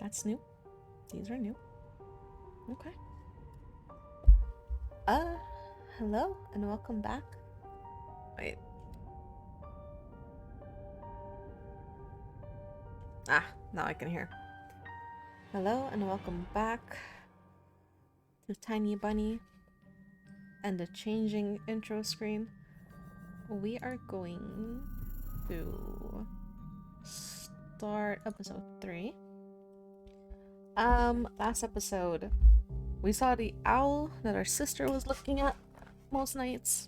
That's new. These are new. Okay. Hello and welcome back. Wait. Now I can hear. Hello and welcome back to Tiny Bunny and the changing intro screen. We are going to start episode 3. Last episode, we saw the owl that our sister was looking at most nights.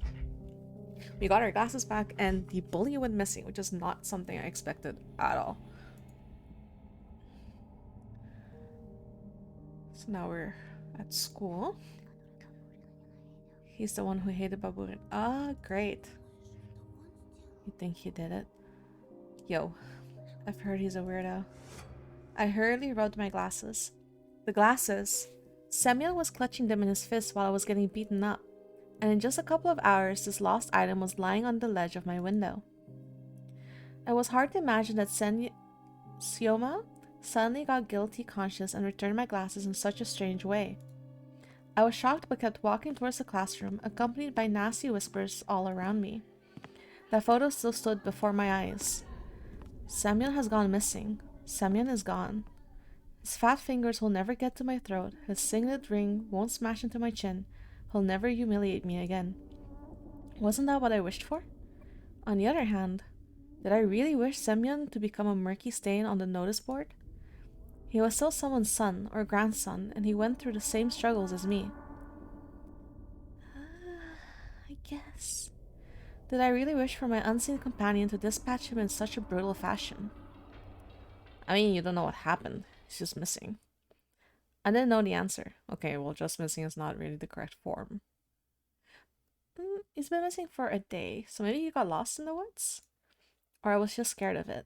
We got our glasses back, and the bully went missing, which is not something I expected at all. So now we're at school. He's the one who hated Baburin. Great. You think he did it? Yo, I've heard he's a weirdo. I hurriedly rubbed my glasses. The glasses! Samuel was clutching them in his fist while I was getting beaten up, and in just a couple of hours, this lost item was lying on the ledge of my window. It was hard to imagine that Sioma suddenly got guilty conscious and returned my glasses in such a strange way. I was shocked but kept walking towards the classroom, accompanied by nasty whispers all around me. That photo still stood before my eyes. Samuel has gone missing. Samuel is gone. His fat fingers will never get to my throat, his signet ring won't smash into my chin, he'll never humiliate me again. Wasn't that what I wished for? On the other hand, did I really wish Semyon to become a murky stain on the notice board? He was still someone's son or grandson, and he went through the same struggles as me. I guess. Did I really wish for my unseen companion to dispatch him in such a brutal fashion? I mean, you don't know what happened. He's just missing. I didn't know the answer. Okay, well, just missing is not really the correct form. He's been missing for a day, so maybe he got lost in the woods? Or I was just scared of it.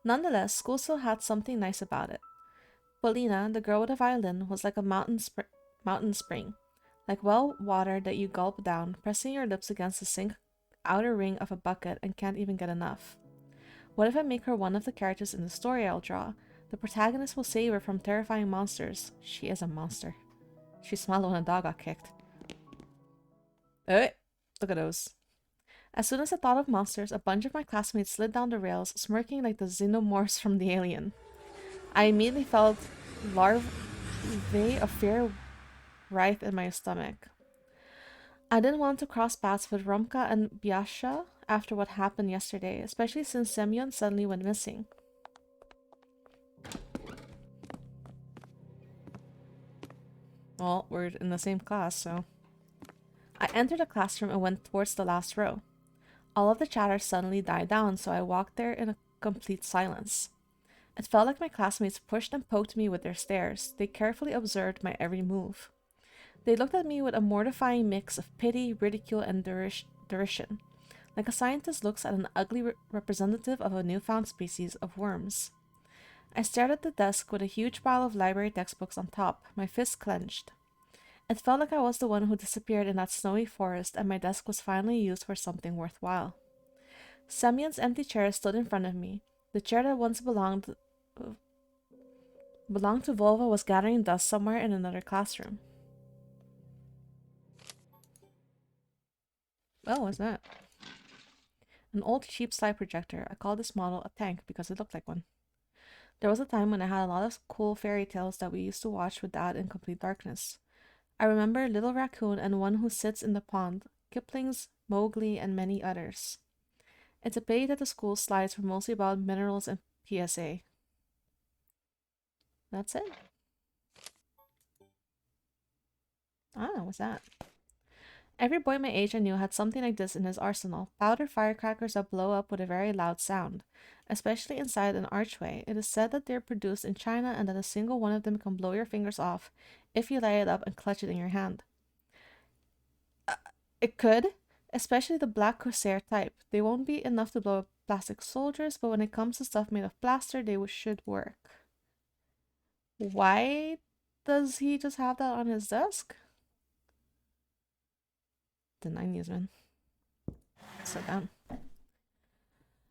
Nonetheless, school still had something nice about it. Polina, the girl with a violin, was like a mountain spring, like well water that you gulp down, pressing your lips against the sink outer ring of a bucket and can't even get enough. What if I make her one of the characters in the story I'll draw? The protagonist will save her from terrifying monsters. She is a monster. She smiled when a dog got kicked. Hey, look at those. As soon as I thought of monsters, a bunch of my classmates slid down the rails, smirking like the xenomorphs from the Alien. I immediately felt larvae of fear writhe in my stomach. I didn't want to cross paths with Romka and Biasha after what happened yesterday, especially since Semyon suddenly went missing. Well, we're in the same class, so... I entered the classroom and went towards the last row. All of the chatter suddenly died down, so I walked there in a complete silence. It felt like my classmates pushed and poked me with their stares. They carefully observed my every move. They looked at me with a mortifying mix of pity, ridicule, and derision, like a scientist looks at an ugly representative of a newfound species of worms. I stared at the desk with a huge pile of library textbooks on top, my fists clenched. It felt like I was the one who disappeared in that snowy forest, and my desk was finally used for something worthwhile. Semyon's empty chair stood in front of me. The chair that once belonged to Volva was gathering dust somewhere in another classroom. Oh, what's that? An old cheap slide projector. I called this model a tank because it looked like one. There was a time when I had a lot of cool fairy tales that we used to watch with Dad in complete darkness. I remember Little Raccoon and One Who Sits in the Pond, Kipling's Mowgli, and many others. It's a pity that the school slides were mostly about minerals and PSA. That's it. What's that? Every boy my age I knew had something like this in his arsenal, powder firecrackers that blow up with a very loud sound. Especially inside an archway, it is said that they're produced in China and that a single one of them can blow your fingers off if you light it up and clutch it in your hand. It could, especially the black corsair type. They won't be enough to blow up plastic soldiers, but when it comes to stuff made of plaster, they should work. Why does he just have that on his desk? The 90s, man. Sit down.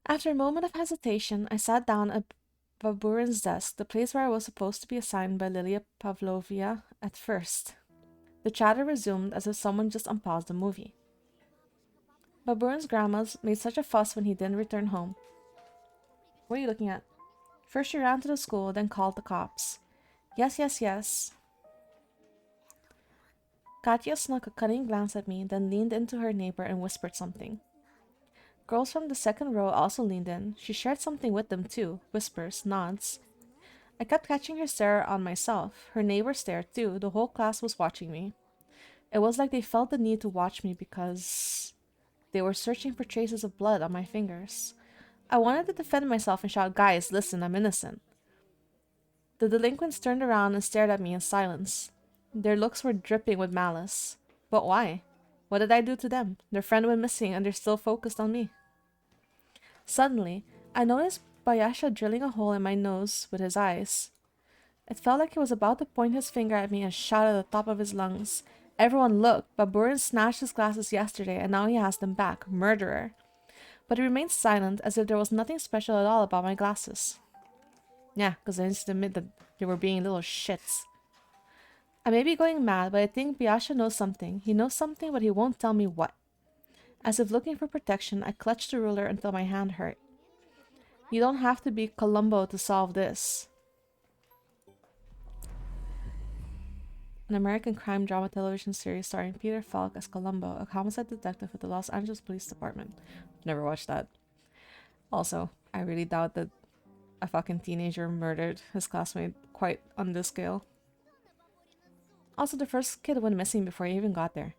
After a moment of hesitation, I sat down Baburin's desk, the place where I was supposed to be assigned by Lilia Pavlovia at first. The chatter resumed as if someone just unpaused the movie. Baburin's grandmas made such a fuss when he didn't return home. What are you looking at? First she ran to the school, then called the cops. Yes, yes, yes. Katya snuck a cunning glance at me, then leaned into her neighbor and whispered something. Girls from the second row also leaned in. She shared something with them too. Whispers, nods. I kept catching her stare on myself. Her neighbor stared too. The whole class was watching me. It was like they felt the need to watch me because they were searching for traces of blood on my fingers. I wanted to defend myself and shout, "Guys, listen, I'm innocent." The delinquents turned around and stared at me in silence. Their looks were dripping with malice. But why? What did I do to them? Their friend went missing and they're still focused on me. Suddenly, I noticed Bayasha drilling a hole in my nose with his eyes. It felt like he was about to point his finger at me and shout at the top of his lungs. Everyone look, Baburin snatched his glasses yesterday and now he has them back. Murderer. But he remained silent as if there was nothing special at all about my glasses. Yeah, because I used to admit that they were being little shits. I may be going mad, but I think Biasha knows something. He knows something, but he won't tell me what. As if looking for protection, I clutched the ruler until my hand hurt. You don't have to be Columbo to solve this. An American crime drama television series starring Peter Falk as Columbo, a homicide detective with the Los Angeles Police Department. Never watched that. Also, I really doubt that a fucking teenager murdered his classmate quite on this scale. Also, the first kid went missing before he even got there.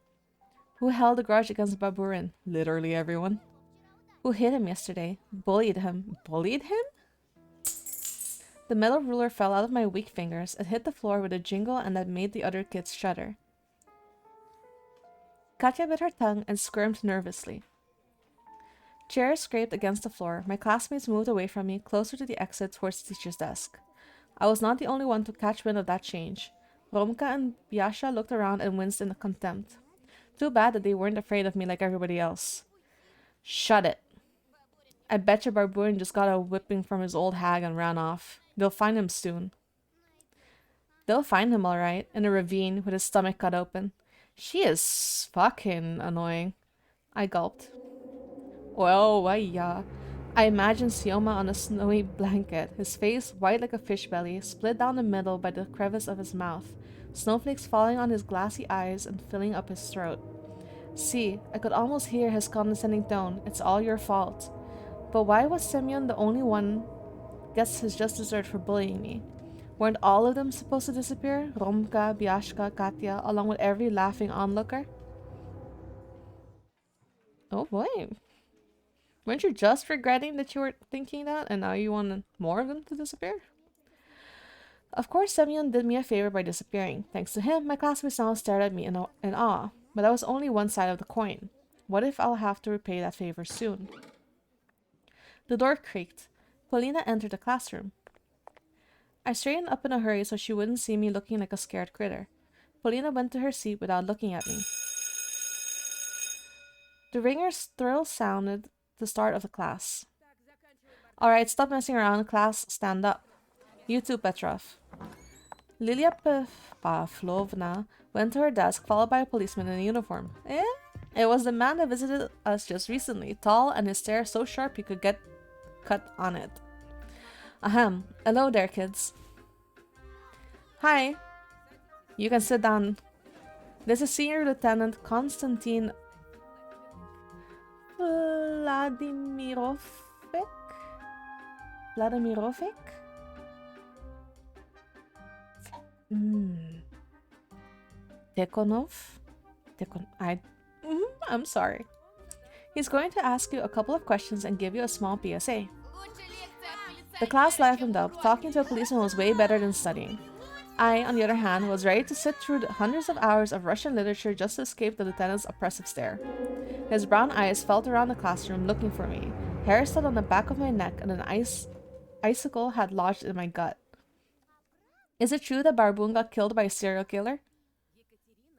Who held a grudge against Baburin? Literally everyone. Who hit him yesterday? Bullied him. Bullied him? The metal ruler fell out of my weak fingers. It hit the floor with a jingle and that made the other kids shudder. Katya bit her tongue and squirmed nervously. Chairs scraped against the floor. My classmates moved away from me, closer to the exit towards the teacher's desk. I was not the only one to catch wind of that change. Romka and Biasha looked around and winced in contempt. Too bad that they weren't afraid of me like everybody else. Shut it. I betcha Barburin just got a whipping from his old hag and ran off. They'll find him soon. They'll find him alright, in a ravine with his stomach cut open. She is fucking annoying. I gulped. Well, yeah. I imagined Sioma on a snowy blanket, his face white like a fish belly, split down the middle by the crevice of his mouth, snowflakes falling on his glassy eyes and filling up his throat. See, I could almost hear his condescending tone. It's all your fault. But why was Semyon the only one gets his just dessert for bullying me? Weren't all of them supposed to disappear? Romka, Biashka, Katya, along with every laughing onlooker? Oh boy. Weren't you just regretting that you were thinking that and now you want more of them to disappear? Of course, Semyon did me a favor by disappearing. Thanks to him, my classmates now stared at me in awe. But that was only one side of the coin. What if I'll have to repay that favor soon? The door creaked. Polina entered the classroom. I straightened up in a hurry so she wouldn't see me looking like a scared critter. Polina went to her seat without looking at me. The ringer's thrill sounded the start of the class. Alright, stop messing around, class, stand up. You too, Petrov. Lilia Pavlovna went to her desk, followed by a policeman in a uniform. It was the man that visited us just recently, tall and his stare so sharp you could get cut on it. Ahem. Hello there, kids. Hi. You can sit down. This is Senior Lieutenant Konstantin Vladimirovic? Vladimirovic? Tikhonov? I'm sorry. He's going to ask you a couple of questions and give you a small PSA. The class livened up. Talking to a policeman was way better than studying. I, on the other hand, was ready to sit through the hundreds of hours of Russian literature just to escape the lieutenant's oppressive stare. His brown eyes felt around the classroom looking for me. Hair stood on the back of my neck and an icicle had lodged in my gut. Is it true that Barbun got killed by a serial killer?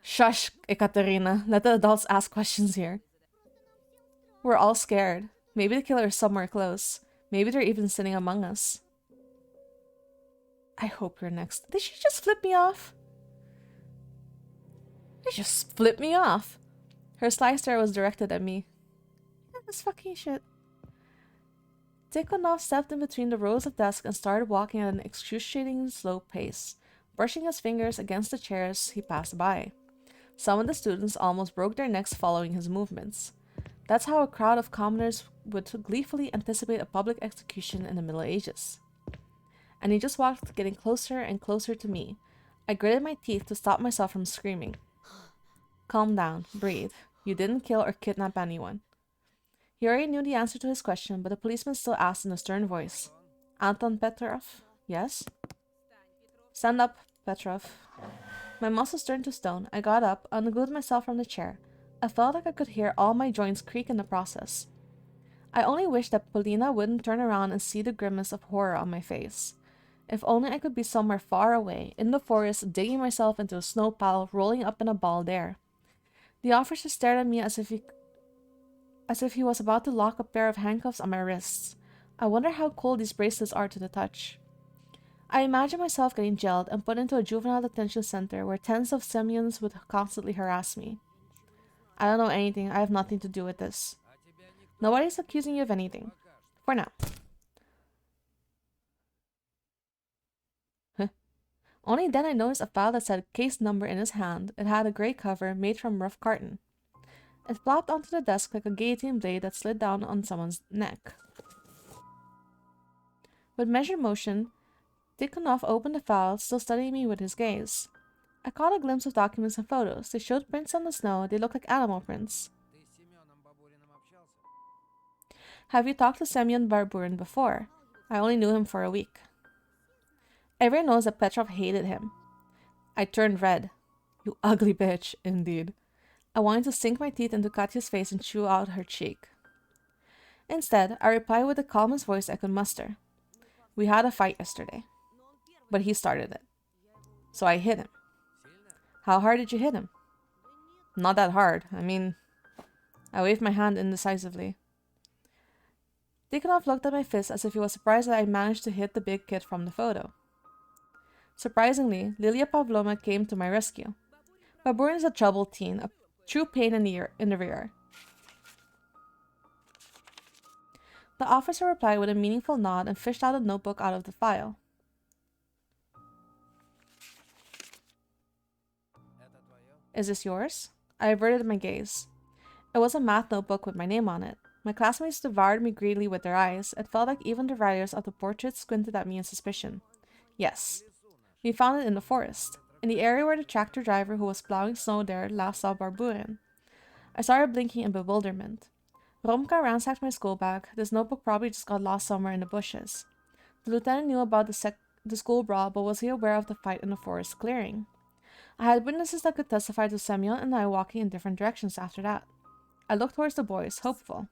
Shush, Ekaterina. Let the adults ask questions here. We're all scared. Maybe the killer is somewhere close. Maybe they're even sitting among us. I hope you're next. Did she just flip me off? They just flipped me off. Her sly stare was directed at me. Yeah, this fucking shit. Tikhonov stepped in between the rows of desks and started walking at an excruciatingly slow pace, brushing his fingers against the chairs he passed by. Some of the students almost broke their necks following his movements. That's how a crowd of commoners would gleefully anticipate a public execution in the Middle Ages. And he just walked, getting closer and closer to me. I gritted my teeth to stop myself from screaming. Calm down, breathe. You didn't kill or kidnap anyone. He already knew the answer to his question, but the policeman still asked in a stern voice. Anton Petrov? Yes? Stand up, Petrov. My muscles turned to stone. I got up, unglued myself from the chair. I felt like I could hear all my joints creak in the process. I only wished that Polina wouldn't turn around and see the grimace of horror on my face. If only I could be somewhere far away, in the forest, digging myself into a snow pile, rolling up in a ball there. The officer stared at me as if he was about to lock a pair of handcuffs on my wrists. I wonder how cold these bracelets are to the touch. I imagined myself getting jailed and put into a juvenile detention center where tens of Semyons would constantly harass me. I don't know anything. I have nothing to do with this. Nobody's accusing you of anything. For now. Only then I noticed a file that said case number in his hand. It had a gray cover made from rough carton. It flopped onto the desk like a guillotine blade that slid down on someone's neck. With measured motion, Tikhonov opened the file, still studying me with his gaze. I caught a glimpse of documents and photos. They showed prints on the snow. They looked like animal prints. Have you talked to Semyon Barburin before? I only knew him for a week. Everyone knows that Petrov hated him. I turned red. You ugly bitch, indeed. I wanted to sink my teeth into Katya's face and chew out her cheek. Instead, I replied with the calmest voice I could muster. We had a fight yesterday. But he started it. So I hit him. How hard did you hit him? Not that hard. I waved my hand indecisively. Tikhonov looked at my fist as if he was surprised that I managed to hit the big kid from the photo. Surprisingly, Lilia Pavlovna came to my rescue. Baburin is a troubled teen, a true pain in the rear. The officer replied with a meaningful nod and fished out a notebook out of the file. Is this yours? I averted my gaze. It was a math notebook with my name on it. My classmates devoured me greedily with their eyes. It felt like even the writers of the portraits squinted at me in suspicion. Yes. We found it in the forest, in the area where the tractor driver who was plowing snow there last saw Barburin. I started blinking in bewilderment. Romka ransacked my school bag. This notebook probably just got lost somewhere in the bushes. The lieutenant knew about the school brawl, but was he aware of the fight in the forest clearing? I had witnesses that could testify to Semyon and I walking in different directions after that. I looked towards the boys, hopeful.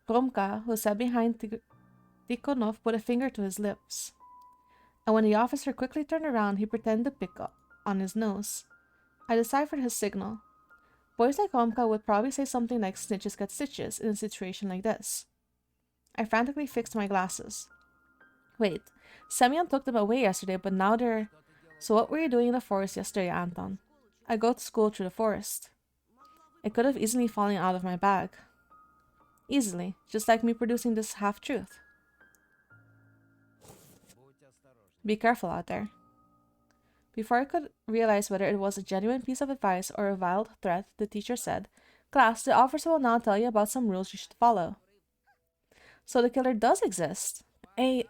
Romka, who sat behind Tikhonov, put a finger to his lips. And when the officer quickly turned around, he pretended to pick up on his nose. I deciphered his signal. Boys like Romka would probably say something like snitches get stitches in a situation like this. I frantically fixed my glasses. Wait, Semyon took them away yesterday, but now they're... So what were you doing in the forest yesterday, Anton? I go to school through the forest. It could have easily fallen out of my bag. Easily, just like me producing this half-truth. Be careful out there. Before I could realize whether it was a genuine piece of advice or a veiled threat, the teacher said, Class, the officer will now tell you about some rules you should follow. So the killer does exist. We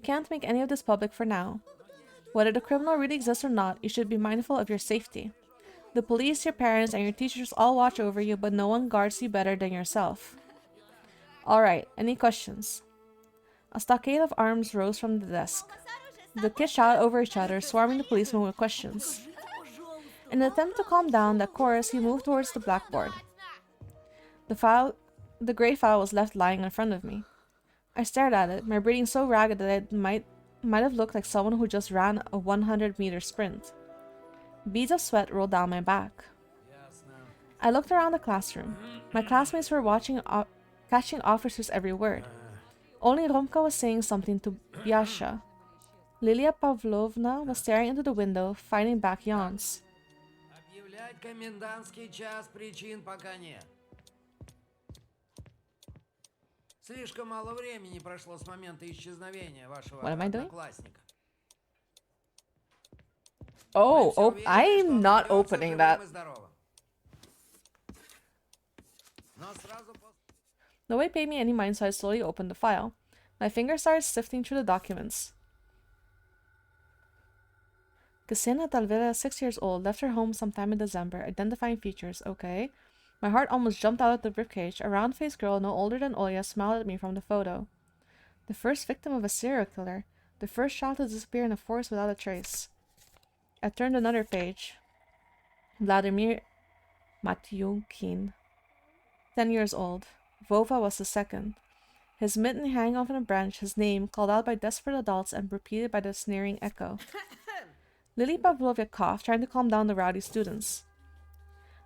can't make any of this public for now. Whether the criminal really exists or not, you should be mindful of your safety. The police, your parents, and your teachers all watch over you, but no one guards you better than yourself. Alright, any questions? A stockade of arms rose from the desk. The kids shouted over each other, swarming the policeman with questions. In an attempt to calm down the chorus, he moved towards the blackboard. The gray file was left lying in front of me. I stared at it, my breathing so ragged that it might have looked like someone who just ran a 100-meter sprint. Beads of sweat rolled down my back. I looked around the classroom. My classmates were catching officers' every word. Only Romka was saying something to Biasha. Lilia Pavlovna was staring into the window, fighting back yawns. Объявлять комендантский час причин пока нет. Слишком мало времени прошло с момента исчезновения вашего What am I doing? одноклассника. Oh, Вы все уверены, что I'm он not вернется opening живым that. и здоровым? Но сразу после... Nobody paid me any mind, so I slowly opened the file. My fingers started sifting through the documents. Ksenia Talvera, 6 years old, left her home sometime in December. Identifying features, okay. My heart almost jumped out of the ribcage. A round-faced girl no older than Oya smiled at me from the photo. The first victim of a serial killer. The first child to disappear in a forest without a trace. I turned another page. Vladimir Matyukin, 10 years old. Vova was the second. His mitten hanging off on a branch, his name called out by desperate adults and repeated by the sneering echo. Lily Pavlovna coughed, trying to calm down the rowdy students.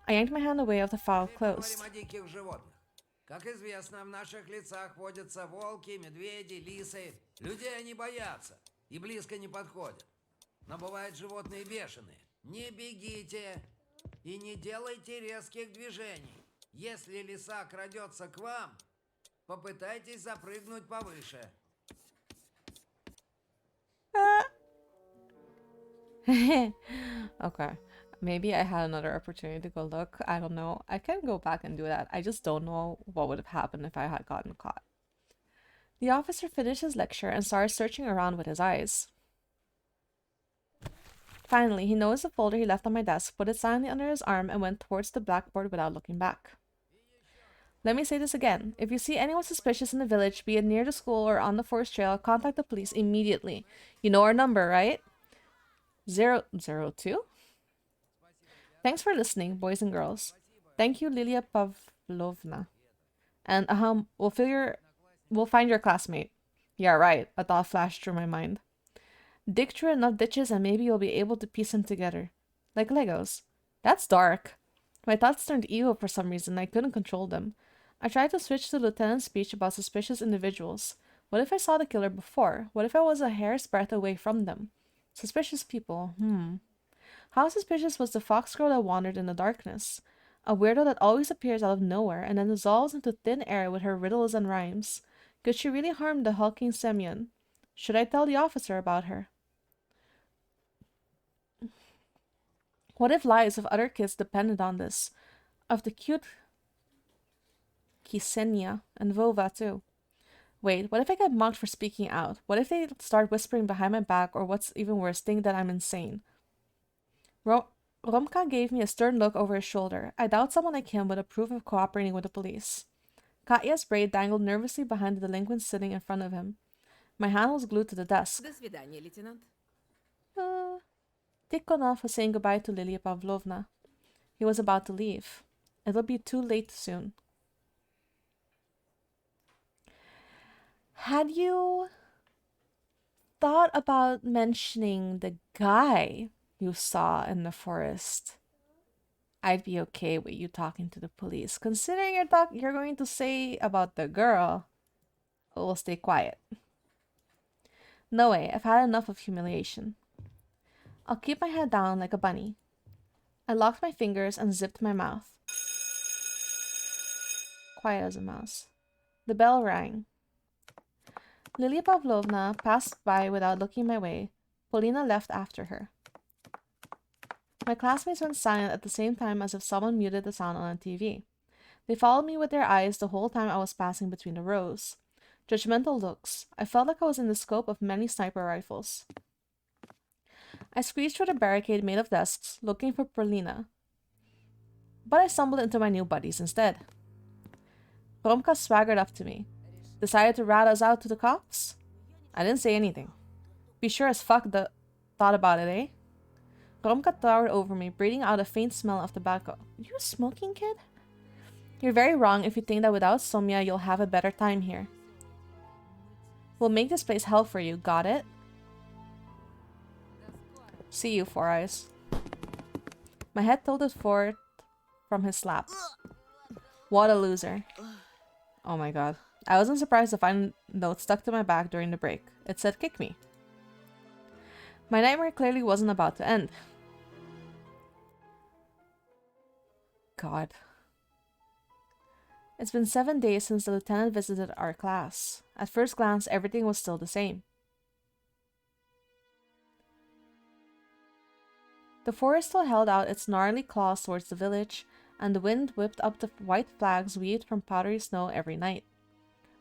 I yanked my hand away of the file closed. Поговорим о диких животных. Как известно, в наших лицах водятся волки, медведи, лисы. Людей они боятся и близко не подходят. Но бывают животные бешеные. Не бегите и не делайте резких движений. Если лиса крадется к вам, попытайтесь запрыгнуть повыше. Okay. Maybe I had another opportunity to go look. I don't know. I can go back and do that. I just don't know what would have happened if I had gotten caught. The officer finished his lecture and started searching around with his eyes. Finally, he noticed the folder he left on my desk, put it silently under his arm, and went towards the blackboard without looking back. Let me say this again. If you see anyone suspicious in the village, be it near the school or on the forest trail, contact the police immediately. You know our number, right? 002? Thanks for listening, boys and girls. Thank you, Lilia Pavlovna. And we'll find your classmate. Yeah, right, a thought flashed through my mind. Dig through enough ditches and maybe you'll be able to piece them together. Like Legos. That's dark. My thoughts turned evil for some reason. I couldn't control them. I tried to switch to Lieutenant's speech about suspicious individuals. What if I saw the killer before? What if I was a hair's breadth away from them? Suspicious people, How suspicious was the fox girl that wandered in the darkness? A weirdo that always appears out of nowhere and then dissolves into thin air with her riddles and rhymes. Could she really harm the hulking Semyon? Should I tell the officer about her? What if lives of other kids depended on this? Of the cute Ksenia and Vova too. Wait, what if I get mocked for speaking out? What if they start whispering behind my back, or what's even worse, think that I'm insane? Romka gave me a stern look over his shoulder. I doubt someone like him would approve of cooperating with the police. Katya's braid dangled nervously behind the delinquent sitting in front of him. My hand was glued to the desk. До свидания, лейтенант. Tikhonov was saying goodbye to Lilia Pavlovna. He was about to leave. It'll be too late soon. Had you thought about mentioning the guy you saw in the forest? I'd be okay with you talking to the police. Considering you're going to say about the girl, we'll stay quiet. No way, I've had enough of humiliation. I'll keep my head down like a bunny. I locked my fingers and zipped my mouth. Quiet as a mouse. The bell rang. Lilia Pavlovna passed by without looking my way. Polina left after her. My classmates went silent at the same time as if someone muted the sound on the TV. They followed me with their eyes the whole time I was passing between the rows. Judgmental looks. I felt like I was in the scope of many sniper rifles. I squeezed through the barricade made of desks, looking for Polina. But I stumbled into my new buddies instead. Romka swaggered up to me. Decided to rat us out to the cops? I didn't say anything. Be sure as fuck thought about it, eh? Romka towered over me, breathing out a faint smell of tobacco. You a smoking kid? You're very wrong if you think that without Somya you'll have a better time here. We'll make this place hell for you, got it? See you, Four Eyes. My head tilted forward from his slap. What a loser. Oh my god. I wasn't surprised to find a note stuck to my back during the break. It said, kick me. My nightmare clearly wasn't about to end. God. It's been 7 days since the lieutenant visited our class. At first glance, everything was still the same. The forest still held out its gnarly claws towards the village, and the wind whipped up the white flags weaved from powdery snow every night.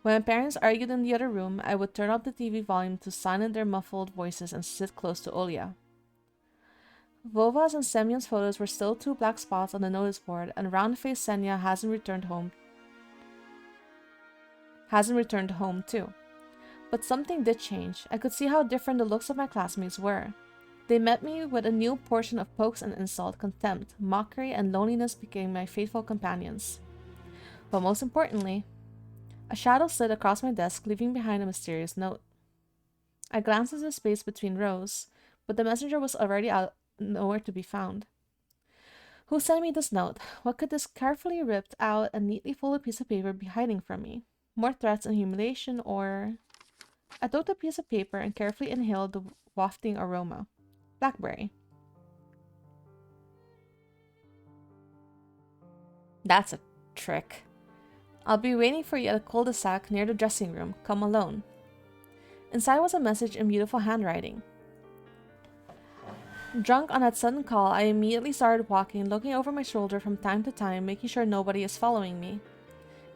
When my parents argued in the other room, I would turn up the TV volume to silence their muffled voices and sit close to Olya. Vova's and Semyon's photos were still two black spots on the notice board, and round-faced Senya hasn't returned home too. But something did change. I could see how different the looks of my classmates were. They met me with a new portion of pokes and insult, contempt, mockery, and loneliness became my faithful companions. But most importantly, a shadow slid across my desk, leaving behind a mysterious note. I glanced at the space between rows, but the messenger was already out, nowhere to be found. Who sent me this note? What could this carefully ripped out and neatly folded piece of paper be hiding from me? More threats and humiliation, or... I took the piece of paper and carefully inhaled the wafting aroma. Blackberry. That's a trick. I'll be waiting for you at a cul-de-sac near the dressing room. Come alone. Inside was a message in beautiful handwriting. Drunk on that sudden call, I immediately started walking, looking over my shoulder from time to time, making sure nobody is following me.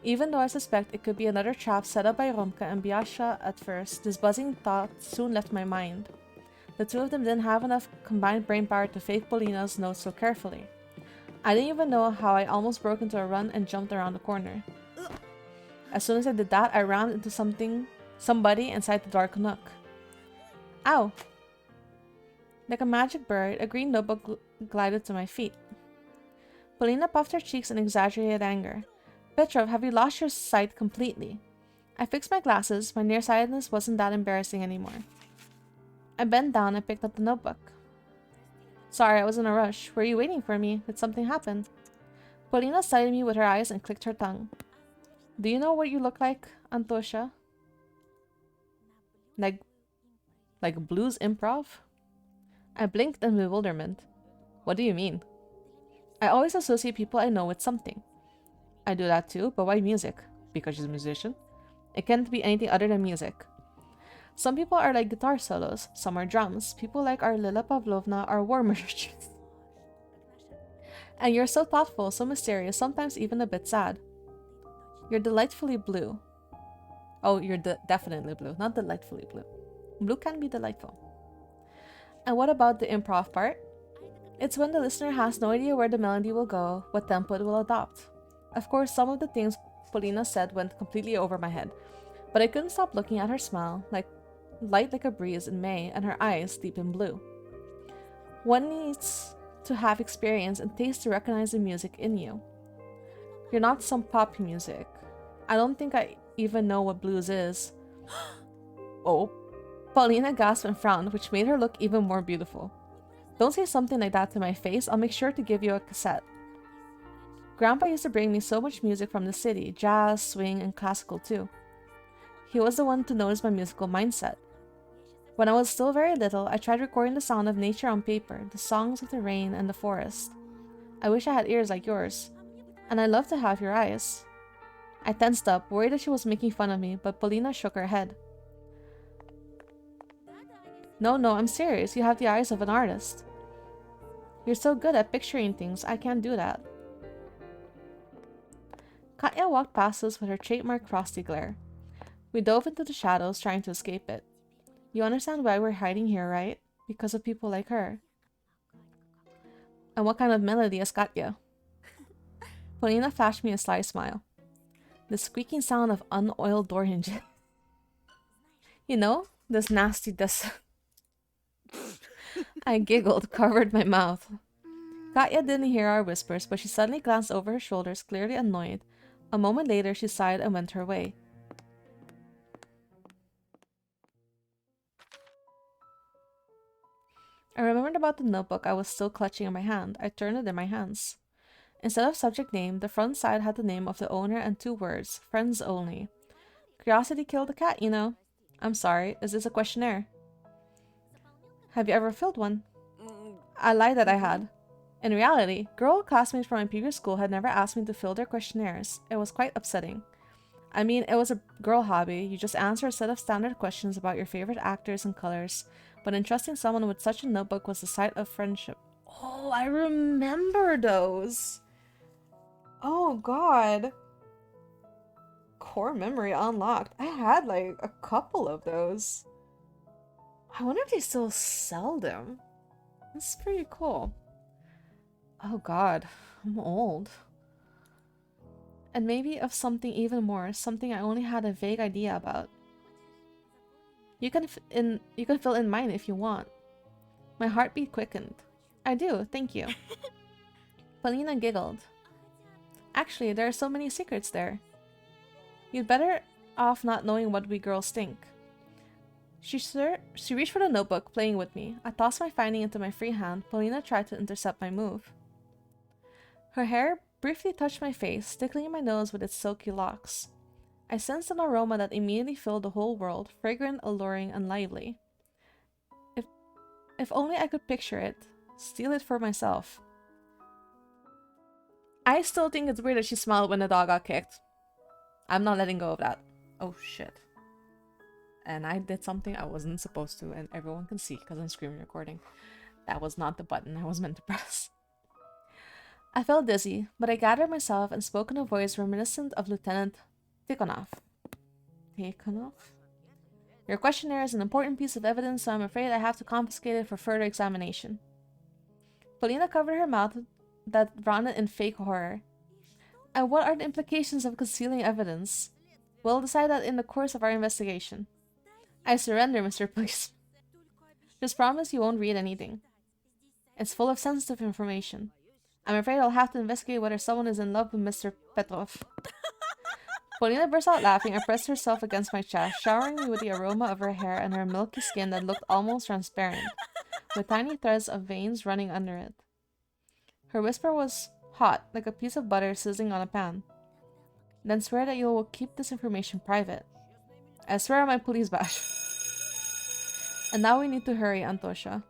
Even though I suspect it could be another trap set up by Romka and Biasha at first, this buzzing thought soon left my mind. The two of them didn't have enough combined brain power to fake Polina's notes so carefully. I didn't even know how I almost broke into a run and jumped around the corner. As soon as I did that, I ran into somebody inside the dark nook. Ow! Like a magic bird, a green notebook glided to my feet. Polina puffed her cheeks in exaggerated anger. Petrov, have you lost your sight completely? I fixed my glasses. My nearsightedness wasn't that embarrassing anymore. I bent down and picked up the notebook. Sorry, I was in a rush. Were you waiting for me? Did something happen? Polina studied me with her eyes and clicked her tongue. Do you know what you look like, Antosha? Like blues improv? I blinked in bewilderment. What do you mean? I always associate people I know with something. I do that too, but why music? Because she's a musician? It can't be anything other than music. Some people are like guitar solos, some are drums. People like our Lila Pavlovna are war murderers. And you're so thoughtful, so mysterious, sometimes even a bit sad. You're delightfully blue. Oh, you're definitely blue, not delightfully blue. Blue can be delightful. And what about the improv part? It's when the listener has no idea where the melody will go, what tempo it will adopt. Of course, some of the things Polina said went completely over my head, but I couldn't stop looking at her smile, light like a breeze in May, and her eyes deep in blue. One needs to have experience and taste to recognize the music in you. You're not some pop music. I don't think I even know what blues is. Oh. Paulina gasped and frowned, which made her look even more beautiful. Don't say something like that to my face. I'll make sure to give you a cassette. Grandpa used to bring me so much music from the city, jazz, swing, and classical too. He was the one to notice my musical mindset. When I was still very little, I tried recording the sound of nature on paper, the songs of the rain and the forest. I wish I had ears like yours. And I'd love to have your eyes. I tensed up, worried that she was making fun of me, but Polina shook her head. No, I'm serious. You have the eyes of an artist. You're so good at picturing things, I can't do that. Katya walked past us with her trademark frosty glare. We dove into the shadows, trying to escape it. You understand why we're hiding here, right? Because of people like her. And what kind of melody is Katya? Polina flashed me a sly smile. The squeaking sound of unoiled door hinges. You know, this nasty I giggled, covered my mouth. Katya didn't hear our whispers, but she suddenly glanced over her shoulders, clearly annoyed. A moment later, she sighed and went her way. I remembered about the notebook I was still clutching in my hand. I turned it in my hands. Instead of subject name, the front side had the name of the owner and 2 words, friends only. Curiosity killed the cat, you know. I'm sorry, is this a questionnaire? Have you ever filled one? I lied that I had. In reality, girl classmates from my previous school had never asked me to fill their questionnaires. It was quite upsetting. I mean, it was a girl hobby. You just answer a set of standard questions about your favorite actors and colors, but entrusting someone with such a notebook was the site of friendship. Oh, I remember those. Oh god. Core memory unlocked. I had like a couple of those. I wonder if they still sell them. That's pretty cool. Oh god, I'm old. And maybe of something even more, something I only had a vague idea about. You can fill in mine if you want. My heartbeat quickened. I do, thank you. Polina giggled. Actually, there are so many secrets there. You'd better off not knowing what we girls think. She reached for the notebook, playing with me. I tossed my finding into my free hand. Polina tried to intercept my move. Her hair briefly touched my face, tickling my nose with its silky locks. I sensed an aroma that immediately filled the whole world, fragrant, alluring, and lively. If only I could picture it, steal it for myself. I still think it's weird that she smiled when the dog got kicked. I'm not letting go of that. Oh shit. And I did something I wasn't supposed to, and everyone can see because I'm screen recording. That was not the button I was meant to press. I felt dizzy, but I gathered myself and spoke in a voice reminiscent of Lieutenant Tikhonov. Tikhonov? Your questionnaire is an important piece of evidence, so I'm afraid I have to confiscate it for further examination. Polina covered her mouth that rounded in fake horror. And what are the implications of concealing evidence? We'll decide that in the course of our investigation. I surrender, Mr. Police. Just promise you won't read anything. It's full of sensitive information. I'm afraid I'll have to investigate whether someone is in love with Mr. Petrov. Polina burst out laughing and pressed herself against my chest, showering me with the aroma of her hair and her milky skin that looked almost transparent, with tiny threads of veins running under it. Her whisper was hot, like a piece of butter sizzling on a pan. Then swear that you will keep this information private. I swear on my police badge. And now we need to hurry, Antosha.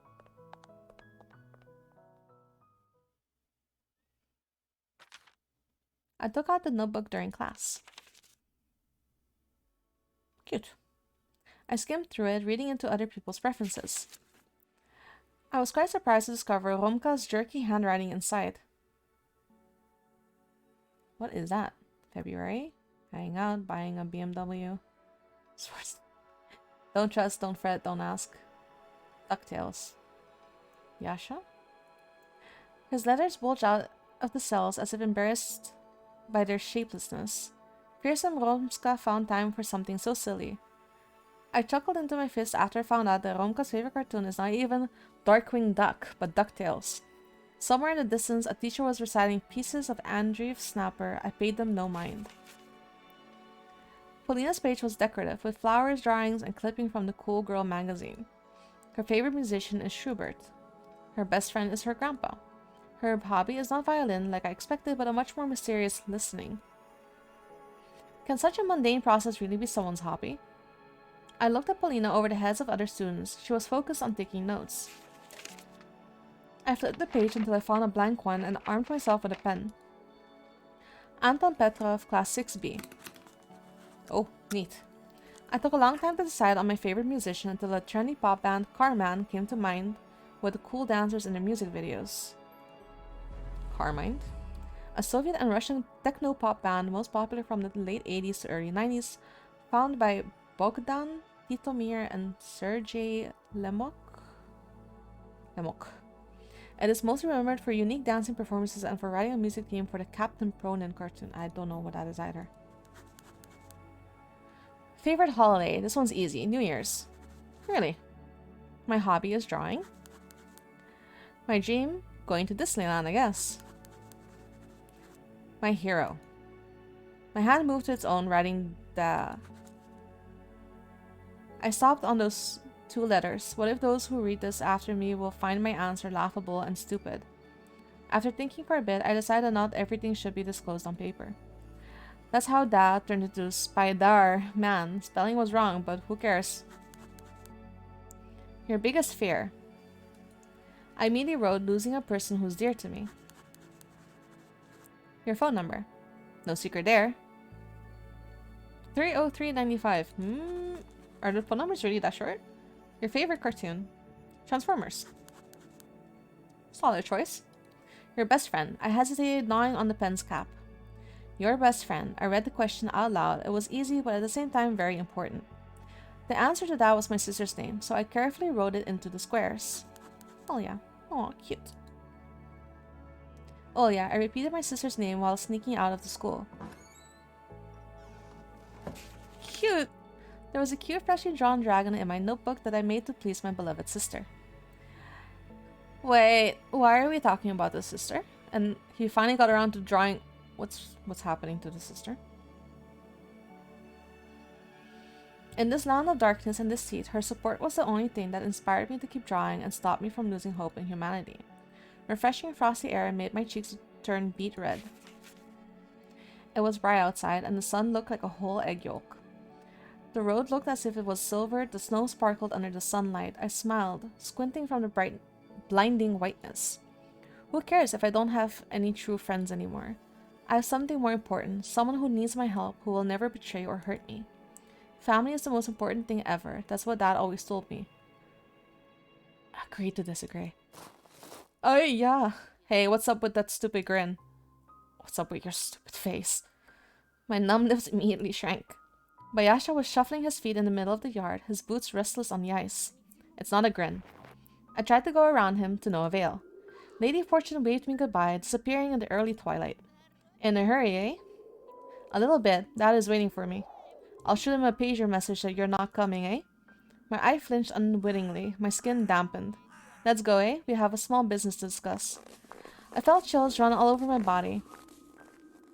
I took out the notebook during class. Cute. I skimmed through it, reading into other people's preferences. I was quite surprised to discover Romka's jerky handwriting inside. What is that? February? Hanging out, buying a BMW. Swords. Don't trust, don't fret, don't ask. DuckTales. Yasha? His letters bulged out of the cells as if embarrassed by their shapelessness. Fearsome Romska found time for something so silly. I chuckled into my fist after I found out that Romka's favorite cartoon is not even Darkwing Duck, but DuckTales. Somewhere in the distance, a teacher was reciting pieces of Andreev Snapper. I paid them no mind. Polina's page was decorative, with flowers, drawings, and clipping from the Cool Girl magazine. Her favorite musician is Schubert. Her best friend is her grandpa. Her hobby is not violin, like I expected, but a much more mysterious listening. Can such a mundane process really be someone's hobby? I looked at Polina over the heads of other students. She was focused on taking notes. I flipped the page until I found a blank one and armed myself with a pen. Anton Petrov, Class 6B. Oh, neat. I took a long time to decide on my favorite musician until the trendy pop band Carman came to mind with the cool dancers in their music videos. Carmine? A Soviet and Russian techno-pop band most popular from the late 80s to early 90s, founded by Bogdan Titomir and Sergei Lemok. It is mostly remembered for unique dancing performances and for writing a music theme for the Captain Pronin cartoon. I don't know what that is either. Favorite holiday? This one's easy. New Year's. Really? My hobby is drawing. My dream? Going to Disneyland, I guess. My hero. My hand moved to its own, writing the... I stopped on those two letters. What if those who read this after me will find my answer laughable and stupid? After thinking for a bit, I decided not everything should be disclosed on paper. That's how Da turned into Spider Man. Spelling was wrong, but who cares? Your biggest fear. I immediately wrote, losing a person who's dear to me. Your phone number. No secret there. 30395. Are the phone numbers really that short? Your favorite cartoon? Transformers. Solid choice. Your best friend. I hesitated, gnawing on the pen's cap. Your best friend. I read the question out loud. It was easy, but at the same time very important. The answer to that was my sister's name, so I carefully wrote it into the squares. Oh yeah. Oh, cute. Oh yeah, I repeated my sister's name while sneaking out of the school. Cute! There was a cute freshly drawn dragon in my notebook that I made to please my beloved sister. Wait, why are we talking about the sister? And he finally got around to drawing... What's happening to the sister? In this land of darkness and deceit, her support was the only thing that inspired me to keep drawing and stopped me from losing hope in humanity. Refreshing frosty air made my cheeks turn beet red. It was bright outside, and the sun looked like a whole egg yolk. The road looked as if it was silvered, the snow sparkled under the sunlight. I smiled, squinting from the bright, blinding whiteness. Who cares if I don't have any true friends anymore? I have something more important, someone who needs my help, who will never betray or hurt me. Family is the most important thing ever. That's what Dad always told me. Agree to disagree. Oh yeah. Hey, what's up with that stupid grin? What's up with your stupid face? My numb lips immediately shrank. Bayasha was shuffling his feet in the middle of the yard, his boots restless on the ice. It's not a grin. I tried to go around him, to no avail. Lady Fortune waved me goodbye, disappearing in the early twilight. In a hurry, eh? A little bit. Dad is waiting for me. I'll shoot him a pager message that you're not coming, eh? My eye flinched unwittingly, my skin dampened. Let's go, eh? We have a small business to discuss. I felt chills run all over my body.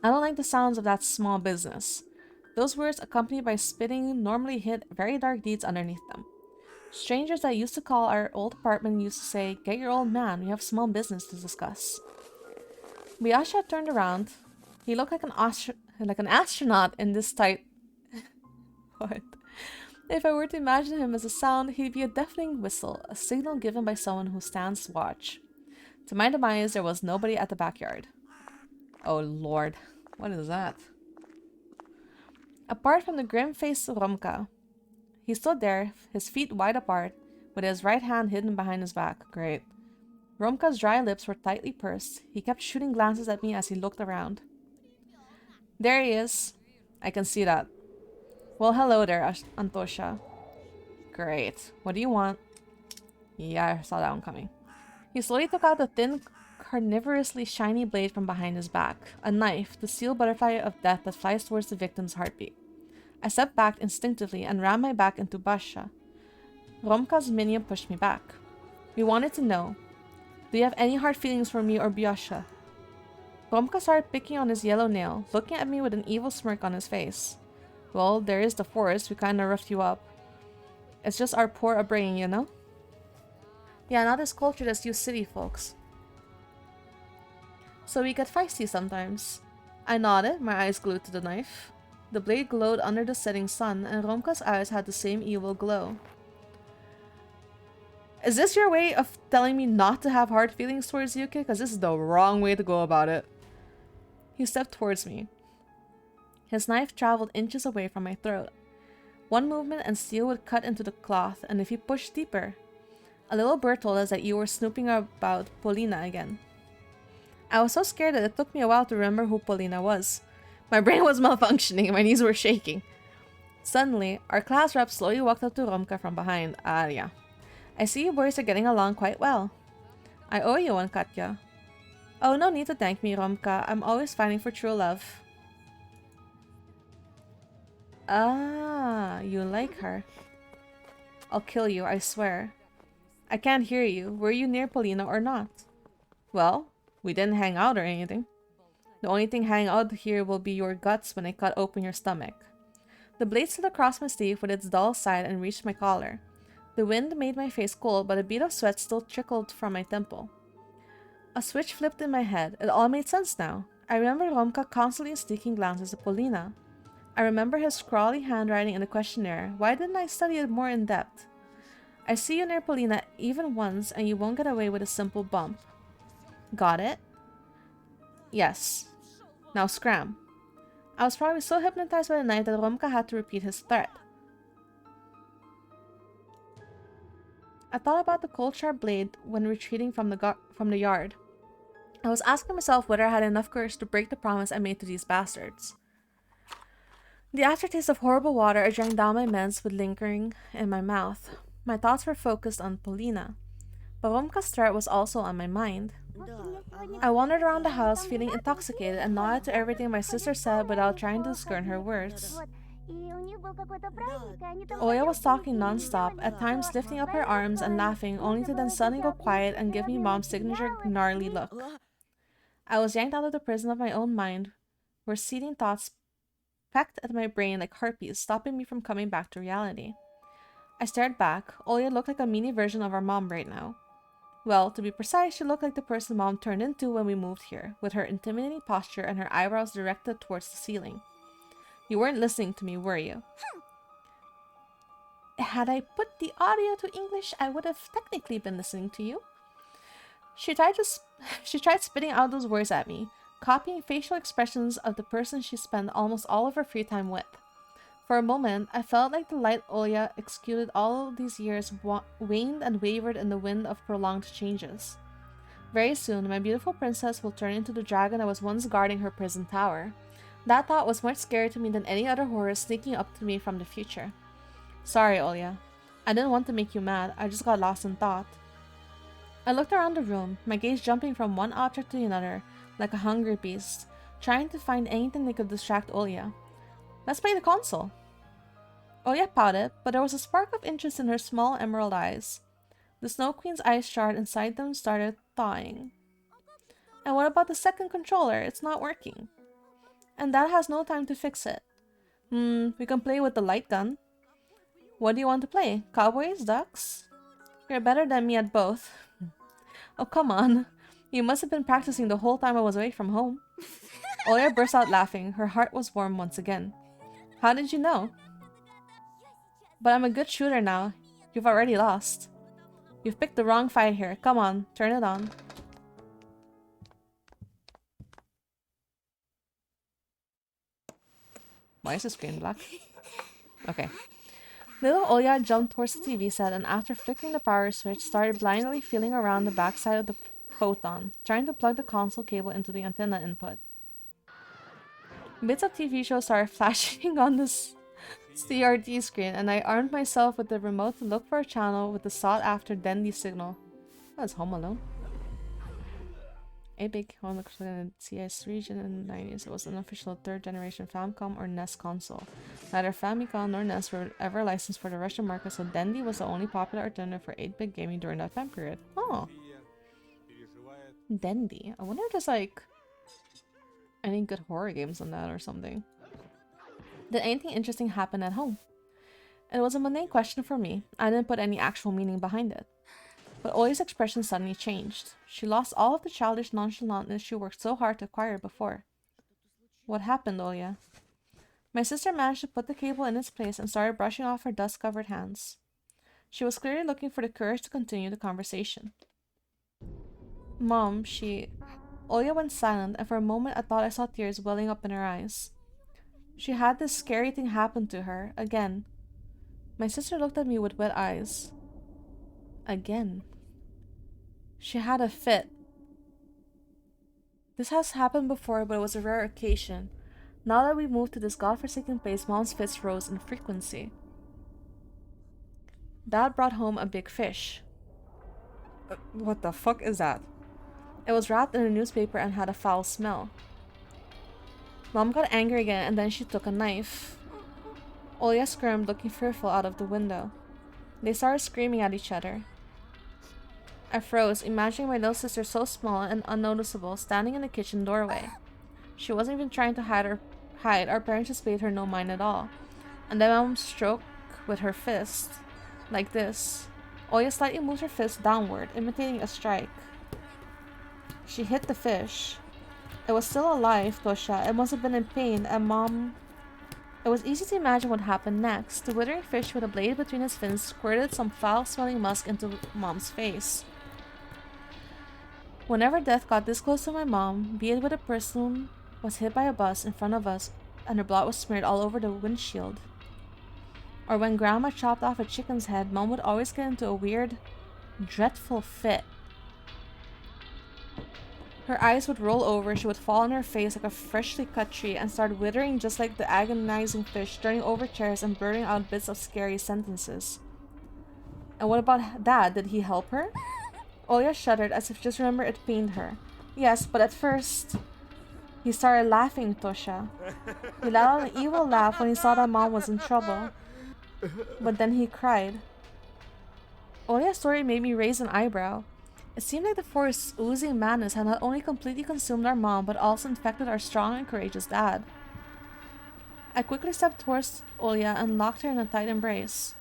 I don't like the sounds of that small business. Those words, accompanied by spitting, normally hid very dark deeds underneath them. Strangers that used to call our old apartment used to say, "Get your old man, we have small business to discuss." Biyasha turned around. He looked like an astronaut in this tight... What? If I were to imagine him as a sound, he'd be a deafening whistle, a signal given by someone who stands watch. To my demise, there was nobody at the backyard. Oh lord, what is that? Apart from the grim-faced Romka, he stood there, his feet wide apart, with his right hand hidden behind his back. Great. Romka's dry lips were tightly pursed. He kept shooting glances at me as he looked around. There he is. I can see that. Well, hello there, Antosha. Great. What do you want? Yeah, I saw that one coming. He slowly took out a thin, carnivorously shiny blade from behind his back. A knife, the steel butterfly of death that flies towards the victim's heartbeat. I stepped back instinctively and rammed my back into Basha. Romka's minion pushed me back. We wanted to know, do you have any hard feelings for me or Byasha? Romka started picking on his yellow nail, looking at me with an evil smirk on his face. Well, there is the forest, we kinda roughed you up. It's just our poor upbringing, you know? Yeah, not as cultured as you city folks. So we get feisty sometimes. I nodded, my eyes glued to the knife. The blade glowed under the setting sun, and Romka's eyes had the same evil glow. Is this your way of telling me not to have hard feelings towards Yuki? Because this is the wrong way to go about it. He stepped towards me. His knife traveled inches away from my throat. One movement and steel would cut into the cloth, and if he pushed deeper... A little bird told us that you were snooping about Polina again. I was so scared that it took me a while to remember who Polina was. My brain was malfunctioning and my knees were shaking. Suddenly, our class rep slowly walked up to Romka from behind. Yeah. I see you boys are getting along quite well. I owe you one, Katya. Oh, no need to thank me, Romka. I'm always fighting for true love. Ah, you like her. I'll kill you, I swear. I can't hear you. Were you near Polina or not? Well, we didn't hang out or anything. The only thing hanging out here will be your guts when I cut open your stomach. The blade slid across my sleeve with its dull side and reached my collar. The wind made my face cold, but a bead of sweat still trickled from my temple. A switch flipped in my head. It all made sense now. I remember Romka constantly sneaking glances at Polina. I remember his scrawly handwriting in the questionnaire. Why didn't I study it more in depth? I see you near Polina even once, and you won't get away with a simple bump. Got it? Yes. Now scram. I was probably so hypnotized by the knife that Romka had to repeat his threat. I thought about the cold sharp blade when retreating from the yard. I was asking myself whether I had enough courage to break the promise I made to these bastards. The aftertaste of horrible water I drank down my meds was lingering in my mouth. My thoughts were focused on Polina, but Romka's threat was also on my mind. I wandered around the house feeling intoxicated and nodded to everything my sister said without trying to discern her words. Oya was talking non-stop, at times lifting up her arms and laughing, only to then suddenly go quiet and give me Mom's signature gnarly look. I was yanked out of the prison of my own mind, where seething thoughts pecked at my brain like harpies, stopping me from coming back to reality. I stared back. Oya looked like a mini version of our mom right now. Well, to be precise, she looked like the person Mom turned into when we moved here, with her intimidating posture and her eyebrows directed towards the ceiling. You weren't listening to me, were you? Had I put the audio to English, I would have technically been listening to you. She tried spitting out those words at me, copying facial expressions of the person she spent almost all of her free time with. For a moment, I felt like the light Oya executed all of these years waned and wavered in the wind of prolonged changes. Very soon, my beautiful princess will turn into the dragon that was once guarding her prison tower. That thought was much scarier to me than any other horror sneaking up to me from the future. Sorry, Oya. I didn't want to make you mad, I just got lost in thought. I looked around the room, my gaze jumping from one object to another, like a hungry beast, trying to find anything that could distract Oya. Let's play the console. Oya pouted, but there was a spark of interest in her small emerald eyes. The Snow Queen's eyes shard inside them started thawing. And what about the second controller? It's not working. And Dad has no time to fix it. We can play with the light gun. What do you want to play? Cowboys? Ducks? You're better than me at both. Oh, come on. You must have been practicing the whole time I was away from home. Oya burst out laughing. Her heart was warm once again. How did you know? But I'm a good shooter now. You've already lost. You've picked the wrong fight here. Come on, turn it on. Why is the screen black? Okay. Little Oya jumped towards the TV set and after flicking the power switch, started blindly feeling around the backside of the photon, trying to plug the console cable into the antenna input. Bits of TV shows started flashing on this CRT screen, and I armed myself with the remote to look for a channel with the sought-after Dendy signal. That's Home Alone. A big home in the CS region in the 90s. It was an official third-generation Famicom or NES console. Neither Famicom nor NES were ever licensed for the Russian market, so Dendy was the only popular alternative for 8-bit gaming during that time period. Oh. Dendy. I wonder if there's like any good horror games on that or something. Did anything interesting happen at home? It was a mundane question for me. I didn't put any actual meaning behind it. But Oya's expression suddenly changed. She lost all of the childish nonchalantness she worked so hard to acquire before. What happened, Oya? My sister managed to put the cable in its place and started brushing off her dust-covered hands. She was clearly looking for the courage to continue the conversation. Mom, Oya went silent, and for a moment I thought I saw tears welling up in her eyes. She had this scary thing happen to her, again. My sister looked at me with wet eyes. Again. She had a fit. This has happened before, but it was a rare occasion. Now that we moved to this godforsaken place, Mom's fits rose in frequency. Dad brought home a big fish. What the fuck is that? It was wrapped in a newspaper and had a foul smell. Mom got angry again and then she took a knife. Oya squirmed, looking fearful out of the window. They started screaming at each other. I froze, imagining my little sister so small and unnoticeable, standing in the kitchen doorway. She wasn't even trying to hide. Our parents just paid her no mind at all. And then Mom stroked with her fist, like this. Oya slightly moved her fist downward, imitating a strike. She hit the fish. It was still alive, Tosha. It must have been in pain, and Mom It was easy to imagine what happened next. The withering fish with a blade between its fins squirted some foul-smelling musk into Mom's face. Whenever death got this close to my mom, be it when a person was hit by a bus in front of us and her blood was smeared all over the windshield, or when Grandma chopped off a chicken's head, Mom would always get into a weird, dreadful fit. Her eyes would roll over, she would fall on her face like a freshly cut tree and start withering just like the agonizing fish, turning over chairs and blurting out bits of scary sentences. And what about Dad? Did he help her? Olya shuddered as if just remember it pained her. Yes, but at first, he started laughing, Tosha. He let out an evil laugh when he saw that Mom was in trouble. But then he cried. Olya's story made me raise an eyebrow. It seemed like the force oozing madness had not only completely consumed our mom, but also infected our strong and courageous dad. I quickly stepped towards Olya and locked her in a tight embrace.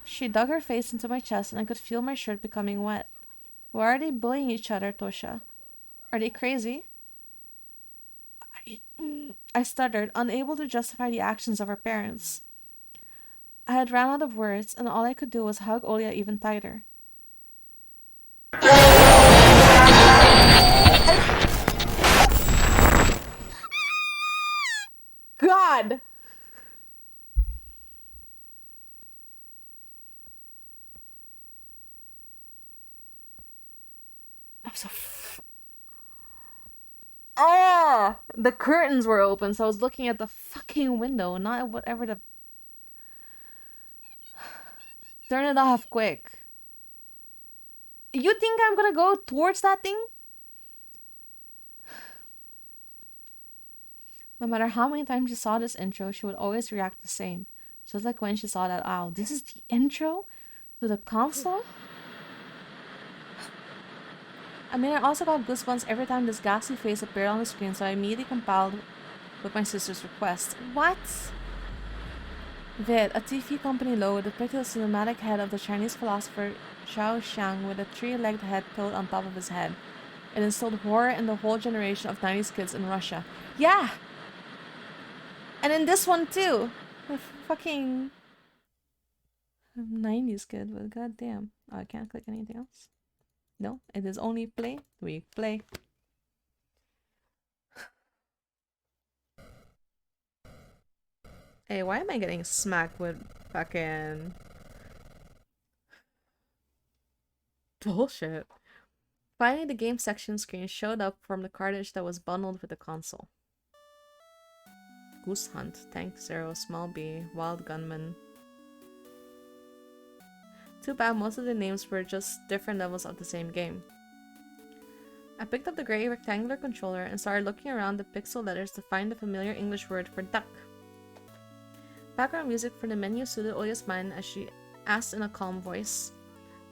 She dug her face into my chest and I could feel my shirt becoming wet. Why are they bullying each other, Tosha? Are they crazy? I stuttered, unable to justify the actions of her parents. I had ran out of words, and all I could do was hug Olya even tighter. God! I'm so the curtains were open, so I was looking at the fucking window, not at whatever the... Turn it off, quick. You think I'm gonna go towards that thing? No matter how many times she saw this intro, she would always react the same. Just like when she saw that owl. This is the intro to the console? I mean, I also got goosebumps every time this ghastly face appeared on the screen, so I immediately complied with my sister's request. What? Vid, a TV company logo depicted a cinematic head of the Chinese philosopher Xiao Xiang with a three-legged head toad on top of his head. It instilled horror in the whole generation of 90s kids in Russia. Yeah! And in this one too! The fucking... 90s kid, but goddamn. Oh, I can't click anything else. No, it is only play. We play. Hey, why am I getting smacked with fucking bullshit? Finally, the game section screen showed up from the cartridge that was bundled with the console. Goose Hunt, Tank Zero, Small B, Wild Gunman. Too bad most of the names were just different levels of the same game. I picked up the gray rectangular controller and started looking around the pixel letters to find the familiar English word for duck. Background music from the menu suited Olya's mind as she asked in a calm voice,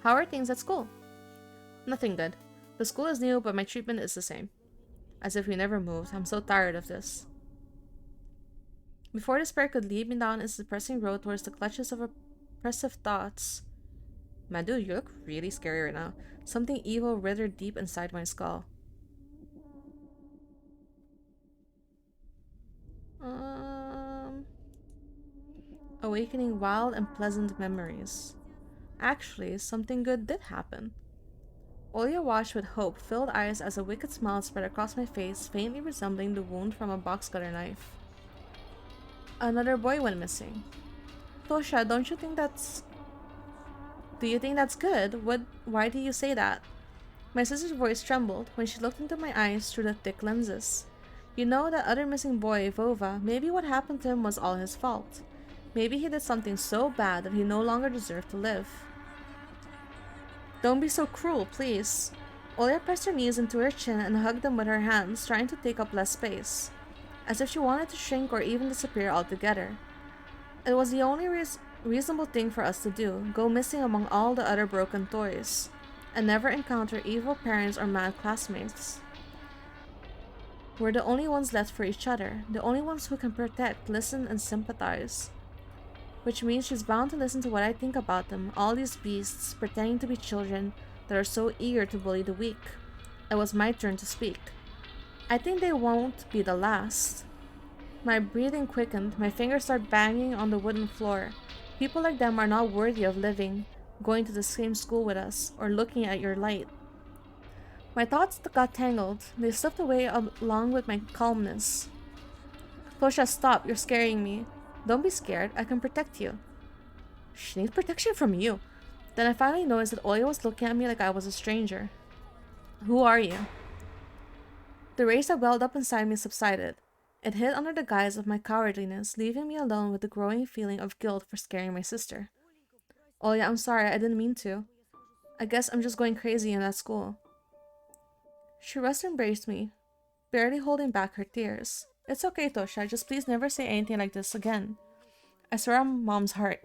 "How are things at school?" "Nothing good. The school is new, but my treatment is the same." As if we never moved. I'm so tired of this. Before despair could lead me down its depressing road towards the clutches of oppressive thoughts. Man, dude, you look really scary right now. Something evil writhed deep inside my skull. Awakening wild and pleasant memories. Actually, something good did happen. Olya watched with hope-filled eyes as a wicked smile spread across my face, faintly resembling the wound from a box cutter knife. Another boy went missing. Tosha, don't you think that's... Do you think that's good? Why do you say that? My sister's voice trembled when she looked into my eyes through the thick lenses. You know, that other missing boy, Vova, maybe what happened to him was all his fault. Maybe he did something so bad that he no longer deserved to live. Don't be so cruel, please. Olya pressed her knees into her chin and hugged them with her hands, trying to take up less space, as if she wanted to shrink or even disappear altogether. It was the only reasonable thing for us to do, go missing among all the other broken toys, and never encounter evil parents or mad classmates. We're the only ones left for each other, the only ones who can protect, listen, and sympathize. Which means she's bound to listen to what I think about them, all these beasts pretending to be children that are so eager to bully the weak. It was my turn to speak. I think they won't be the last. My breathing quickened. My fingers started banging on the wooden floor. People like them are not worthy of living, going to the same school with us, or looking at your light. My thoughts got tangled. They slipped away along with my calmness. Tosha, stop. You're scaring me. Don't be scared. I can protect you. She needs protection from you. Then I finally noticed that Oya was looking at me like I was a stranger. Who are you? The rage that welled up inside me subsided. It hid under the guise of my cowardliness, leaving me alone with the growing feeling of guilt for scaring my sister. Oya, I'm sorry. I didn't mean to. I guess I'm just going crazy in that school. She rushed and embraced me, barely holding back her tears. It's okay, Tosha. Just please never say anything like this again. I swear on Mom's heart.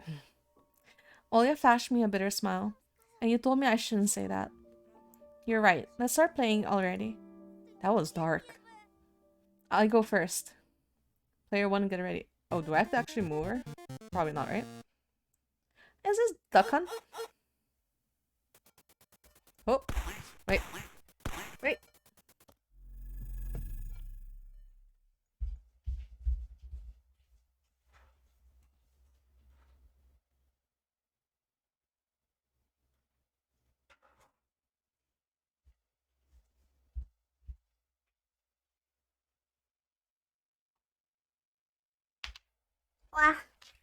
Olia flashed me a bitter smile. And you told me I shouldn't say that. You're right. Let's start playing already. That was dark. I'll go first. Player 1, get ready. Oh, do I have to actually move her? Probably not, right? Is this Duck Hunt? Oh, wait. Wait. Ah.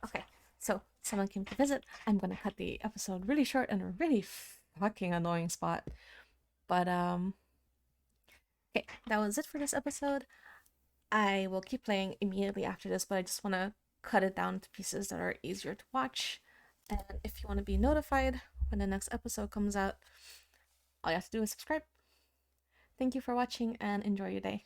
Okay, so someone came to visit. I'm gonna cut the episode really short and a really fucking annoying spot. But, okay, that was it for this episode. I will keep playing immediately after this, but I just want to cut it down to pieces that are easier to watch. And if you want to be notified when the next episode comes out, all you have to do is subscribe. Thank you for watching and enjoy your day.